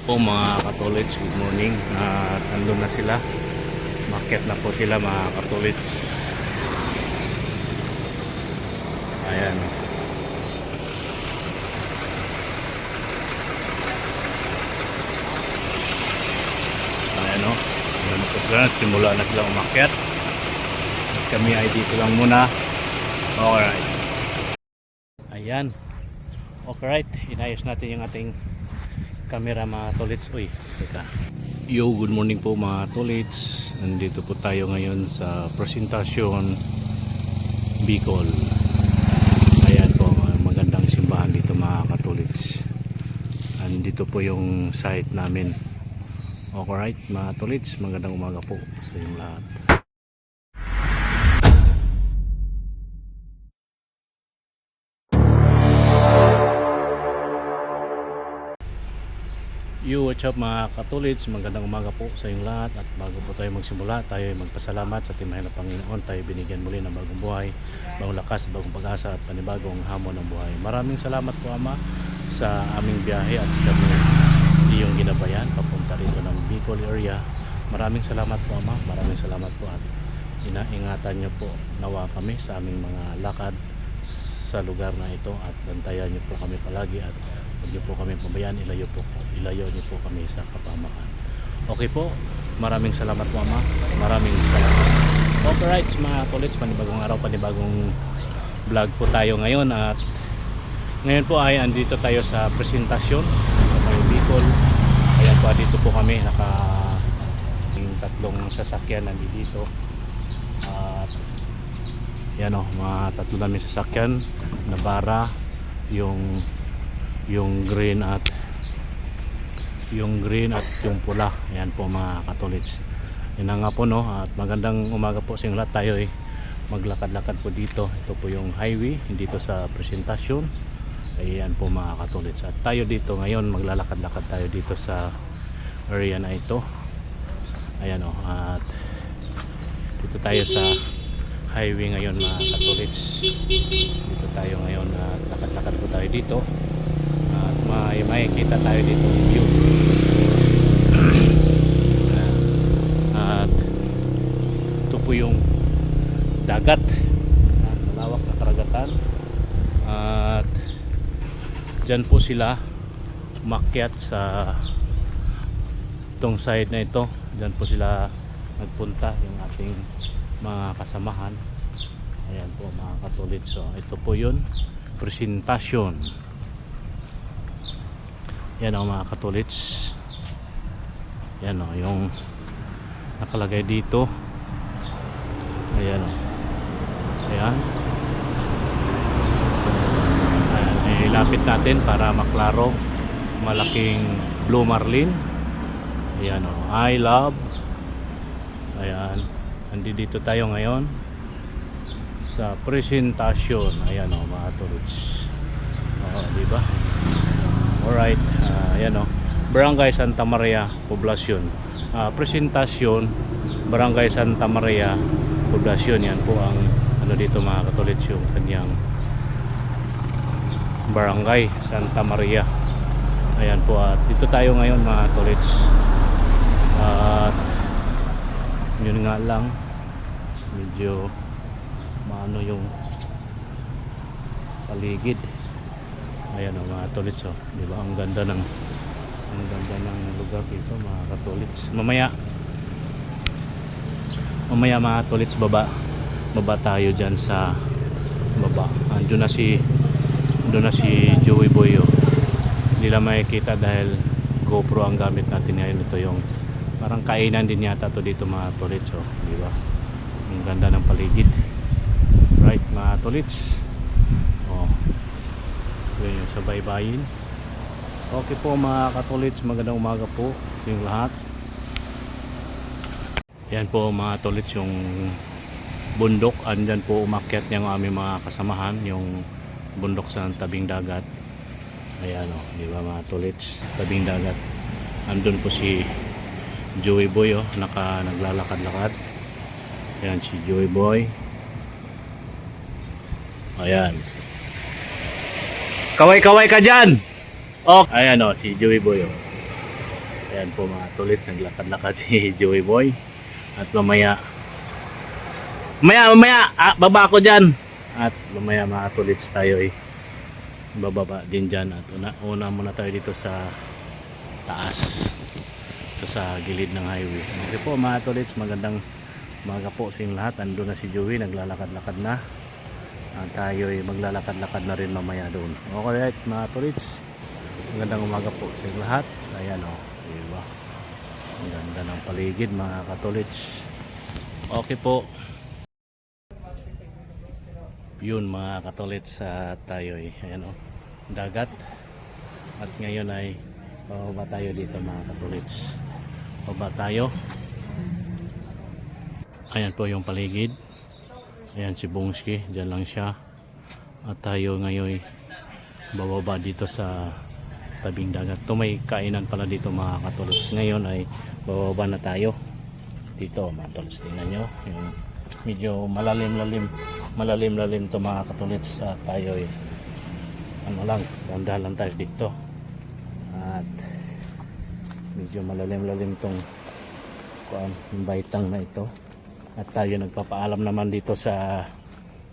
Po mga katolits, good morning. At andun na sila. Market na po sila mga katolits. Ayan. Ayan o. Ayan po sila. Simula na sila umakyat. At kami ay dito lang muna. Alright. Ayan. Alright. Inayos natin yung ating camera mga tolits. Uy, teka. Yo, good morning po mga tolits. Nandito po tayo ngayon sa presentasyon Bicol. Ayan po, magandang simbahan dito mga katolits. Nandito po yung site namin. Alright mga tolits, magandang umaga po sa inyong lahat. Yo, what's up mga katolits, magandang umaga po sa inyong lahat. At bago po tayo magsimula, tayo ay magpasalamat sa timahin ng Panginoon. Tayo binigyan muli ng bagong buhay, bagong lakas, bagong pag-asa at panibagong hamon ng buhay. Maraming salamat po Ama sa aming biyahe at kami iyong ginabayan papunta rito ng Bicol area. Maraming salamat po Ama, maraming salamat po at inaingatan niyo po nawa kami sa aming mga lakad sa lugar na ito at bantayan niyo po kami palagi at huwag niyo po kami pabayaan, ilayo niyo po kami sa kapahamakan. Okay po, maraming salamat po Ama, maraming salamat. Alright mga tolits, panibagong araw, panibagong vlog po tayo ngayon. At ngayon po ay andito tayo sa presentasyon ng Bicol. Ayan po, dito po kami tatlong sasakyan nandito. At yan o, mga tatlo namin sasakyan na bara, yung green at yung pula. Ayan po mga katolits. Yan nga po no, at magandang umaga po sa inyo lahat. Tayo ay maglakad-lakad po dito. Ito po yung highway dito sa presentasyon. Ayan po mga katolits. At tayo dito ngayon maglalakad-lakad tayo dito sa area na ito. Ayan o, at dito tayo sa highway ngayon mga katolits. Dito tayo ngayon at lakad-lakad po tayo dito. At makikita tayo dito view. At ito po yung dagat, malawak na karagatan. At dyan po sila umakyat sa itong side na ito. Dyan po sila nagpunta, yung ating mga kasamahan. Ayan po mga katolits. So ito po yun, presentasyon. Yan o mga katolits. Yan o yung nakalagay dito. Ayan o. Ayan. Ayan, ilapit natin para maklaro. Malaking Blue Marlin. Ayan o, I love. Ayan, nandito tayo ngayon sa presentasyon. Ayan o mga katolits. O, diba? Alright, ayan o, Barangay Santa Maria, Poblacion. Presentasyon, Barangay Santa Maria, Poblacion. Yan po ang ano dito mga katolits, yung kanyang Barangay Santa Maria. Ayan po, at dito tayo ngayon mga katolits. At yun nga lang, medyo maano yung paligid. Ayan o mga katolits o, diba? Ang ganda ng lugar dito mga katolits. Mamaya mga katolits, baba tayo dyan sa baba. Andun na si Joey Boy o. Hindi lang makikita dahil GoPro ang gamit natin ngayon. Ito yung parang kainan din yata to dito mga katolits o, diba? Ang ganda ng paligid. Right mga katolits. Yun yung sa baybayin. Okay po mga katolits, magandang umaga po sa inyong lahat. Yan po mga katolits, yung bundok. Andyan po umakyat niya ang aming mga kasamahan, yung bundok sa tabing dagat. Ayan o, di ba mga katolits, tabing dagat. Andun po si Joey Boy o, naglalakad-lakad. Ayan si Joey Boy. Ayan. Kaway-kaway ka dyan! Oh, ayan o, si Joey Boy o. Ayan po mga tulit, naglakad-lakad si Joey Boy. At mamaya baba ako dyan. At mamaya mga tulit tayo bababa din dyan. At una muna tayo dito sa taas. Ito sa gilid ng highway. Okay po mga tulit, magandang umaga po sa inyong lahat. Ando na si Joey, naglalakad-lakad na. At tayo maglalakad-lakad na rin mamaya doon. Okay mga tulit, magandang umaga po sa inyong lahat. Ayan o, diba? Ang ganda ng paligid mga katulits. Okay po. Yun mga katulits, tayo ayan o, dagat. At ngayon ay bababa tayo dito mga katulits. Bababa tayo. Ayan po yung paligid. Ayan si Bongski, dyan lang siya. At tayo ngayon bababa dito sa tabing dagat. Ito may kainan pala dito mga katulits. Ngayon ay bababa na tayo dito mga katulits. Tingnan nyo yung medyo malalim to mga katulits. At tayo ano lang, dandahan lang tayo dito. At medyo malalim tong yung baitang na ito. At tayo nagpapaalam naman dito sa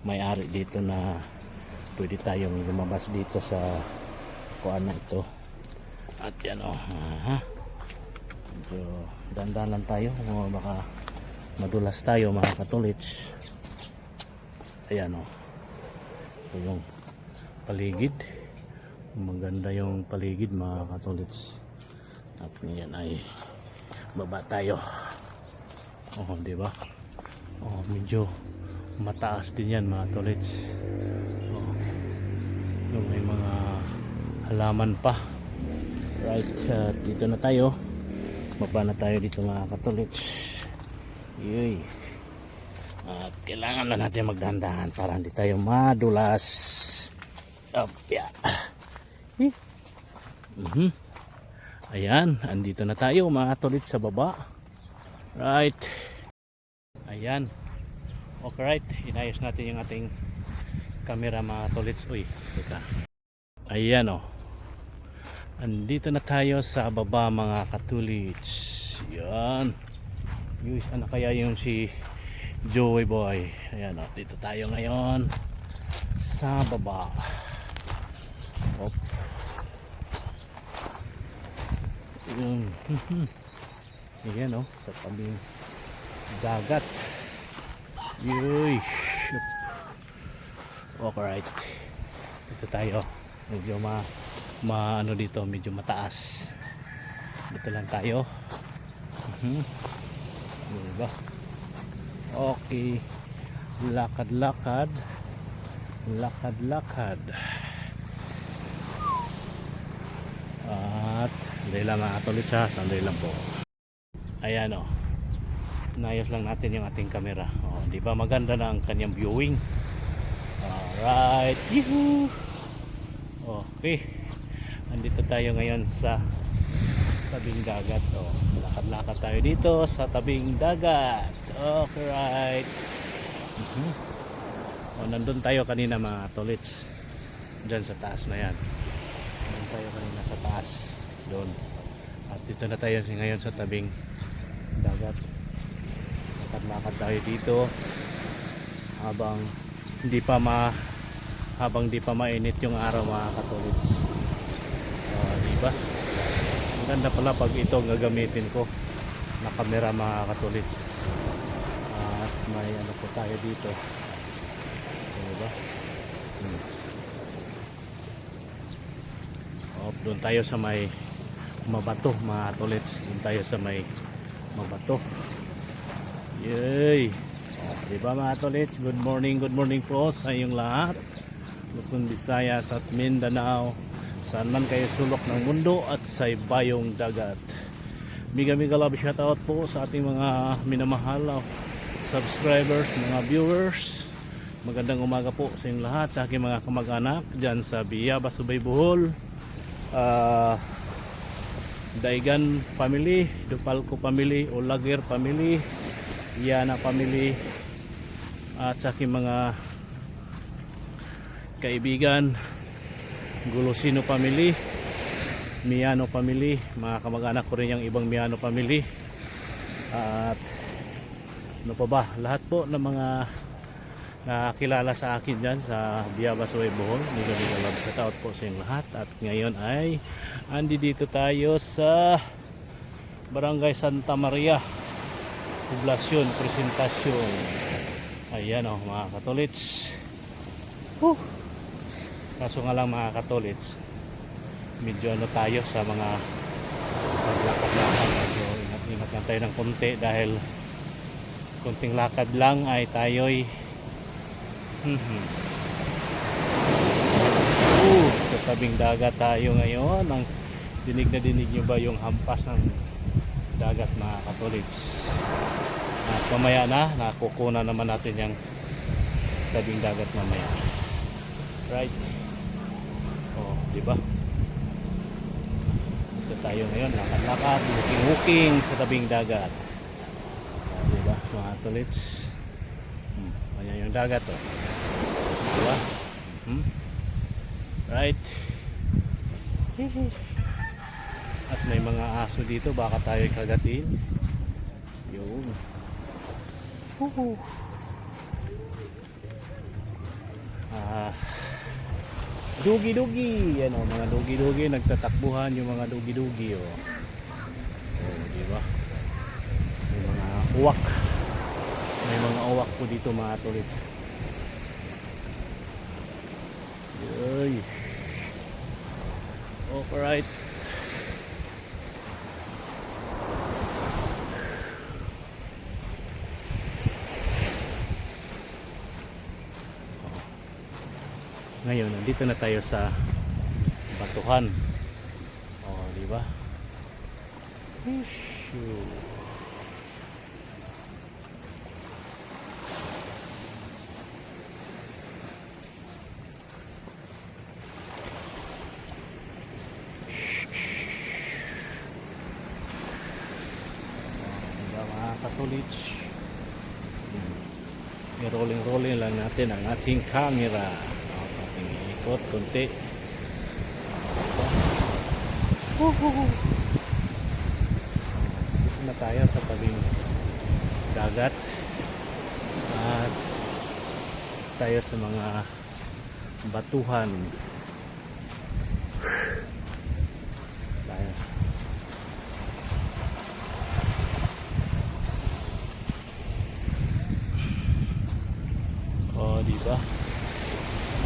may-ari dito na pwede tayong lumabas dito sa kuan na ito. At yan o, medyo dandahan lang tayo, baka madulas tayo mga katulits. Ayan o, ito yung paligid. Maganda yung paligid mga katulits. At ngayon ay baba tayo. Oh, di ba? Oh, medyo mataas din yan mga katulits. Oh, yung may mga halaman pa. Right, dito na tayo. Baba na tayo dito mga katulits. Yoy. At kailangan na natin magdahan-dahan para hindi tayo madulas. Opya. Ayan, andito na tayo mga katulits sa baba. Right. Ayan. Okay, right. Inayos natin yung ating camera mga katulits. Uy, teka. Ayan o. Andito na tayo sa baba mga katulits. Ayan. Uy, ano kaya yung si Joey Boy. Ayan o. Dito tayo ngayon sa baba. Op. Ayan o, sa tabing dagat. Yuy. Okay, right. Dito tayo. Medyo ano dito, medyo mataas. Dito lang tayo. Diba? Okay. Lakad-lakad. Lakad-lakad. At sandali lang mga katulits ha, sandali lang po. Ayan o, nayos lang natin yung ating camera. O, di ba maganda na ang kanyang viewing. Alright, yuhuu. Okay, andito tayo ngayon sa tabing dagat. O, lakad-lakad tayo dito sa tabing dagat. Okay, right. O, nandun tayo kanina mga katulits, dyan sa taas na yan. Nandun tayo kanina sa taas doon. At dito na tayo ngayon sa tabing dagat. Lakad-lakad tayo dito habang di pa mainit yung araw mga katulits. Diba? Ang ganda pala pag ito ang gagamitin ko na camera mga katulits. At may ano po tayo dito. Diba? Doon tayo sa may mabato mga katulits. Doon tayo sa may mabato. Yay! Diba mga katulits? Good morning po sa inyong lahat. Luzon, Visayas at Mindanao. Saan man kayo sulok ng mundo at sa ibayong dagat. Miga love shoutout po sa ating mga minamahal subscribers, mga viewers. Magandang umaga po sa inyong lahat, sa aking mga kamag-anak dyan sa Biyaba, Subay, Bohol. Daigan family, Dupalco family, Olaguer family, Yana family, at sa aking mga kaibigan, Golosino family, Miano family, mga kamag-anak ko rin yung ibang Miano family. At ano pa ba, lahat po ng mga nakakilala sa akin dyan sa Biabasway Bohol, mega love shout out po sa inyong lahat. At ngayon ay andi dito tayo sa Barangay Santa Maria, Poblacion, Presentacion. Ayan o mga katolits. Kaso nga lang mga katolits, medyo ano tayo sa mga paglakad-lakad, medyo ingat-ingat lang tayo ng konti dahil konting lakad lang ay tayo'y sa tabing dagat tayo ngayon. Ang dinig na dinig nyo ba yung hampas ng dagat mga katolits? At mamaya na nakukuna naman natin yung tabing dagat mamaya, right? Oh, di ba? Ito tayo ngayon, lakad-lakad, walking sa tabing dagat. Oh, di ba mga katolits? Ayan yung dagat, oh. Di ba? Right? At may mga aso dito, baka tayo kagatin. Yun. Dugi-dugi. Yan, oh, mga dugi-dugi, nagtatakbuhan yung mga dugi-dugi, oh. Oh, di ba? May mga uwak. May mga uwak po dito mga tolits. Yoy. Alright. Ngayon, nandito na tayo sa batuhan. Oh, di ba? Katolits, i-rolling lang natin ang ating camera. Ating ikot konti. Dito na tayo sa tabing dagat at tayo sa mga batuhan. Tayo. Oh, di ba?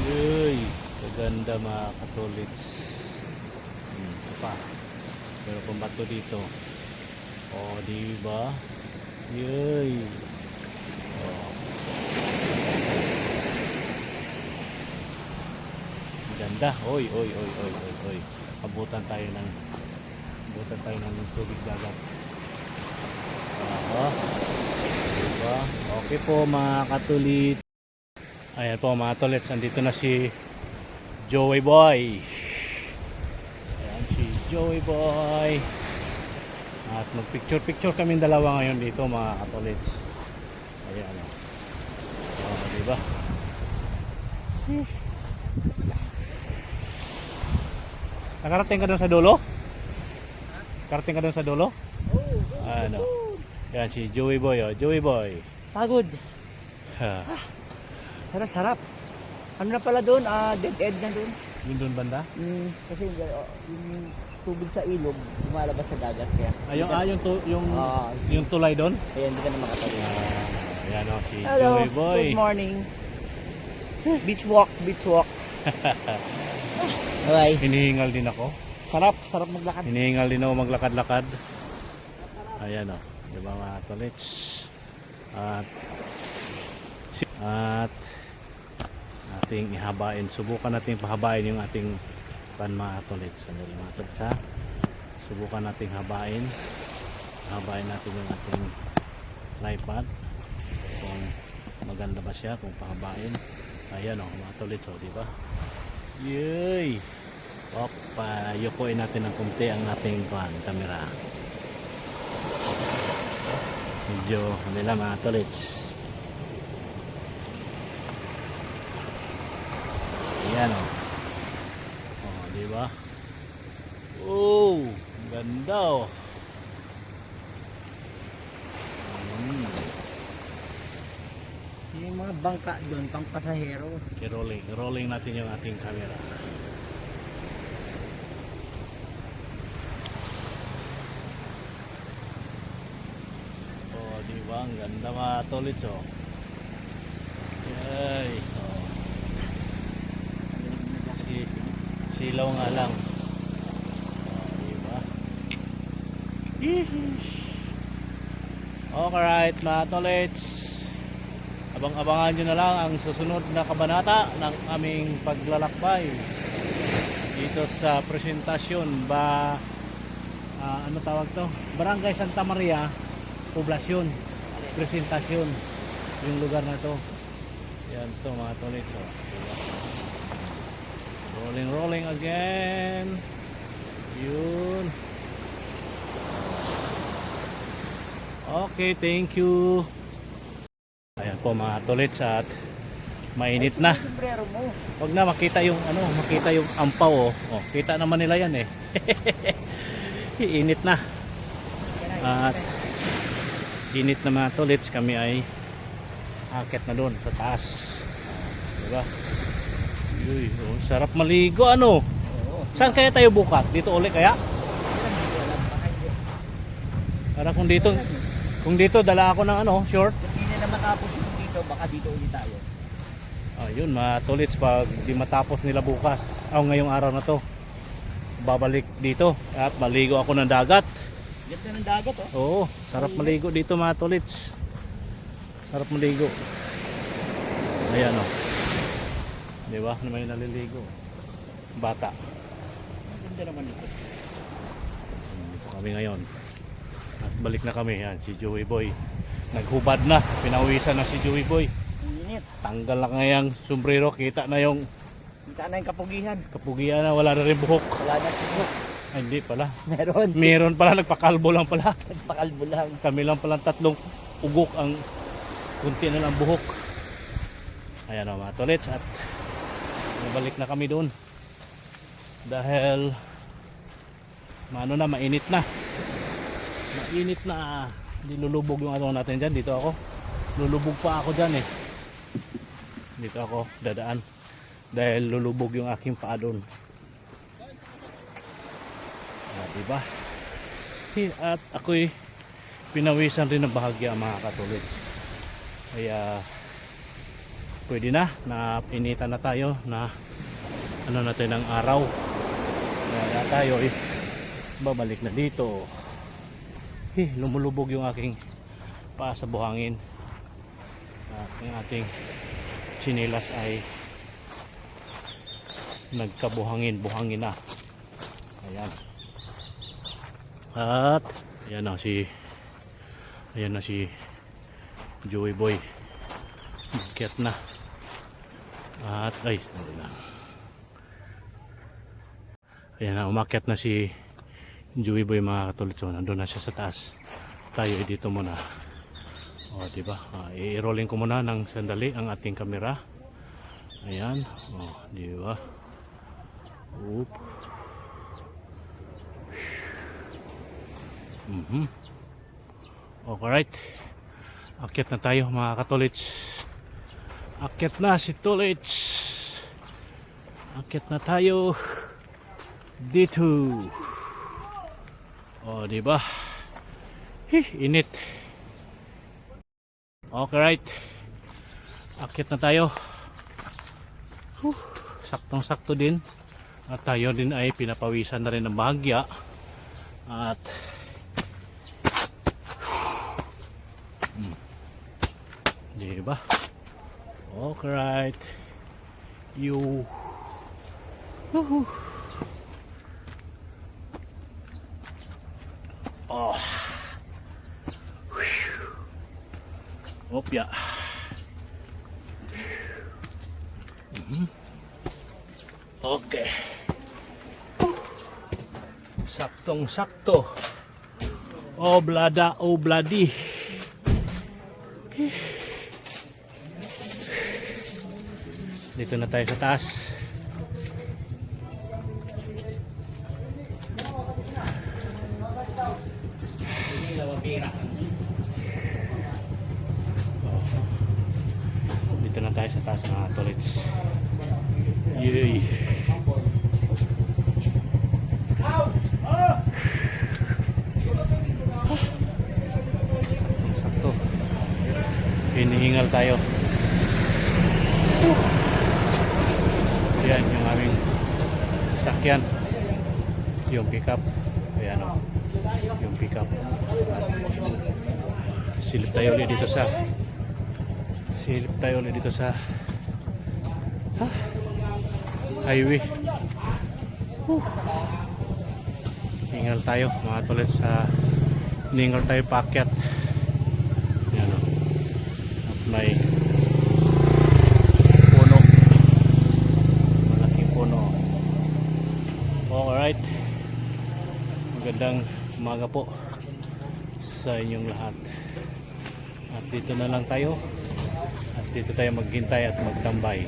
Uy, kaganda mga katolits. Ito pa. Pero kung bato dito. Oh, di ba? Uy. Oh. Ganda. Oy. Abutan tayo ng tubig dagat. Diba? Okay po mga katolit. Ayan po mga tolits, andito na si Joey Boy. Ayan si Joey Boy. At magpicture kami dalawa ngayon dito mga katolits. Ayan o. Oh, diba? Nakarating ka doon sa dulo? Nakarating ka doon sa dulo? Ano? Yan si Joey Boy, oh. Joey Boy. Pagod. Sarap. Ano na pala doon? Dead end na doon. Yun doon banda? Kasi yung tubig sa ilog lumalabas sa dagat kaya. Yung tulay doon? Kaya hindi ka na makatawid. Ayan o, si Hello, Joey Boy. good morning. Beach walk. Okay. Hinihingal din ako. Sarap maglakad. Hinihingal din ako maglakad-lakad. Ayan o, diba mga tolits? At ating subukan natin pahabain yung ating mga tolits. Sandali mga tolits ha. Subukan natin habain natin yung ating tripod kung maganda ba siya, kung pahabain. Ayan o mga tolits, o diba? Yay! Yukuin natin ng kunti ang ating camera. Medyo nila mga tolits. Ayan o. Oh, diba? Oh! Ganda oh. Yung mga bangka doon, pang pasahero. I-rolling natin yung ating camera. Oh, di ba? Ang ganda mga tolits oh. Yay. Oh. Silaw nga lang. Oh, di ba? Alright mga tolits. Abang-abangan nyo na lang ang susunod na kabanata ng aming paglalakbay dito sa presentasyon ano tawag to? Barangay Santa Maria, Poblasyon, presentasyon yung lugar na to. Yan to mga tolits oh. Diba? Rolling again. Yun. Okay, thank you. Ayan po mga tolits at mainit na. Sombrero mo. Wag na makita yung makita yung ampaw oh. Oh, kita naman nila yan eh. Init na. At init na mga tolits, kami ay akit na doon sa taas. Diba? Uy, oh, sarap maligo ano. Oo. Saan kaya tayo bukas? Dito uli kaya? Para kung dito dala ako ng short. Kung hindi na matapos yung dito, baka dito ulit tayo. Ayun mga tolits, pag di matapos nila bukas ngayong araw na to, babalik dito at maligo ako ng dagat. Ganda ng dagat oh. Oo, sarap maligo dito mga tolits. Sarap maligo. Ayan o. Di ba? May naliligo. Bata. Ganda naman ito. Dito kami ngayon. At balik na kami. Yan, si Joey Boy. Naghubad na. Pinawisan na si Joey Boy. Init. Tanggal lang ngayang sombrero. Kita na yung Kita na yung kapugihan. kapugian na. Wala na rin buhok. Wala na sibuk. Ay, hindi pala. Meron. Meron pala. Nagpakalbo lang pala. Nagpakalbo lang. Kami lang pala tatlong ugok ang kunti na lang buhok. Ayan o mga tolits, at nabalik na kami doon dahil mainit na, hindi lulubog yung natin dyan. Dito ako, lulubog pa ako dyan eh. Dito ako dadaan dahil lulubog yung aking paa doon. Diba? At ako'y pinawisan rin ng bahagya mga katolits. Kaya pwede na initan na tayo na natin ng araw. Kaya tayo babalik na dito. Lumulubog yung aking paa sa buhangin. At yung ating tsinelas ay buhangin na. Ayan. At ayan na si Joey Boy. Umakyat na. At ayan na, umakyat na si Joey Boy mga katulad. So nandun na siya sa taas. Tayo dito muna. O diba? I-rolling ko muna ng sandali ang ating kamera. Ayan. O diba? Oop. Alright. Akyat na tayo mga katolits. Akyat na si Tolits. Akyat na tayo dito. O diba? Init. Okay, right. Akyat na tayo. Saktong sakto din. At tayo din ay pinapawisan na rin ng bahagya. At diba? Okay, right. You. Oh. Opya. Okay. Saktong sakto. Oblada, obladi. Dito na tayo sa taas. Dito na tayo sa taas ng mga tolits. Yay! Sakto. Hinihingal tayo. Yan yung aming sakyan. Yung pickup. Ayan o. Yung pickup. Silip tayo ulit dito sa highway. Hingal tayo mga tulit sa hingal tayo paakyat. Yan o. At may puno, malaking puno. Alright, magandang umaga po sa inyong lahat. At dito na lang tayo. At dito tayo maghintay at magtambay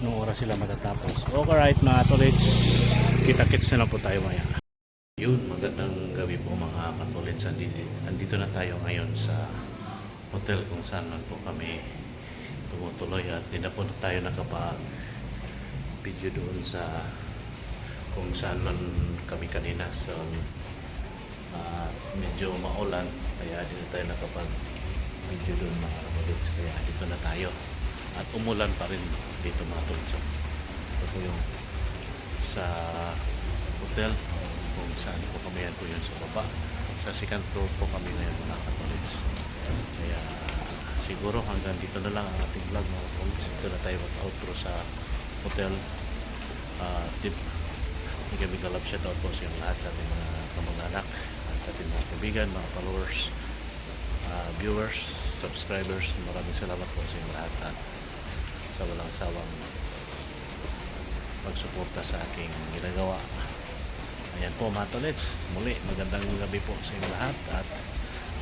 nung oras sila matatapos. Alright mga tolits, kita-kits na lang po tayo maya. Yun, magandang gabi po mga katolits. Andito na tayo ngayon sa hotel kung saan man po kami tumutuloy. At di na po tayo nakapa-video doon sa kung saan man kami kanina. So, medyo maulan kaya di na tayo nakapag-video doon mga katolits. Kaya dito na tayo. At umulan pa rin dito mga tolits. Ito po yung sa hotel kung saan po kami, yan po yun sa baba. Sa second floor po kami ngayon mga katolits. Kaya siguro hanggang dito na lang ang ating vlog mga katolits. Dito na tayo mag-outro sa hotel. Tip, big love shoutout po sa yung lahat sa ating mga kamag-anak at sa ating mga kaibigan, mga followers, viewers, subscribers. Maraming salamat po sa yung lahat at sa walang sawang pagsuporta sa aking ginagawa. Ayan po mga tolits, muli magandang gabi po sa inyo lahat at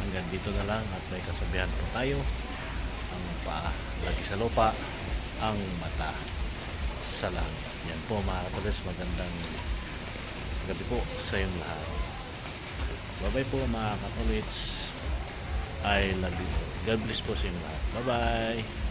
hanggang dito na lang at may kasabihan po tayo, ang paa lagi sa lupa, ang mata sa langit. Yan po mga tolits, magandang gabi po sa inyo lahat. Bye bye po mga katolits, I love you. God bless po sa inyo lahat. Bye bye.